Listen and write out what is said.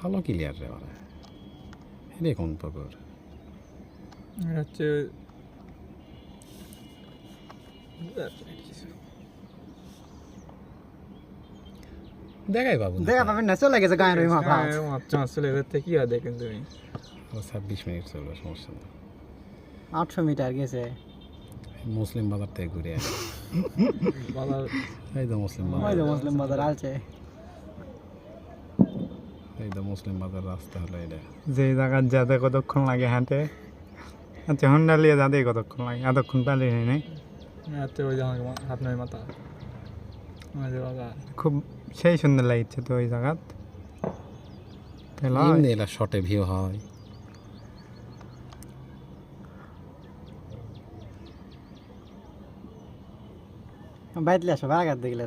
ভালো ক্লিয়ার রে ওরা এনে কোন পুকুর হচ্ছে দেখাই পাবো না দেখা পাবেন না, চলে গেছে গায়ের ওই মাথা। চলে যেতে কি হয় দেখেন তুমি 26 মিনিট চলবে সমস্যা নেই 800 মিটার গেছে। মুসলিম বাজার থেকে ঘুরে আসি বাজার এই তো মুসলিম ওই বাজার তো মুসলিম বাজার আছে। এই তো মুসলিম বাজার রাস্তা হলো এটা যে জায়গায় যাতে কতক্ষণ লাগে হাঁটে, আচ্ছা হন্ডা নিয়ে যাতে কতক্ষণ লাগে, এতক্ষণ পালি নেই। হচ্ছে ওই যে আপনার মাথা ওই যে বাজার খুব সেই সুন্দর লাগছে তো ওই জায়গাত। তাহলে এমনি এটা শর্টে ভিউ হয় বাইতলে আসো বাগার দেখলে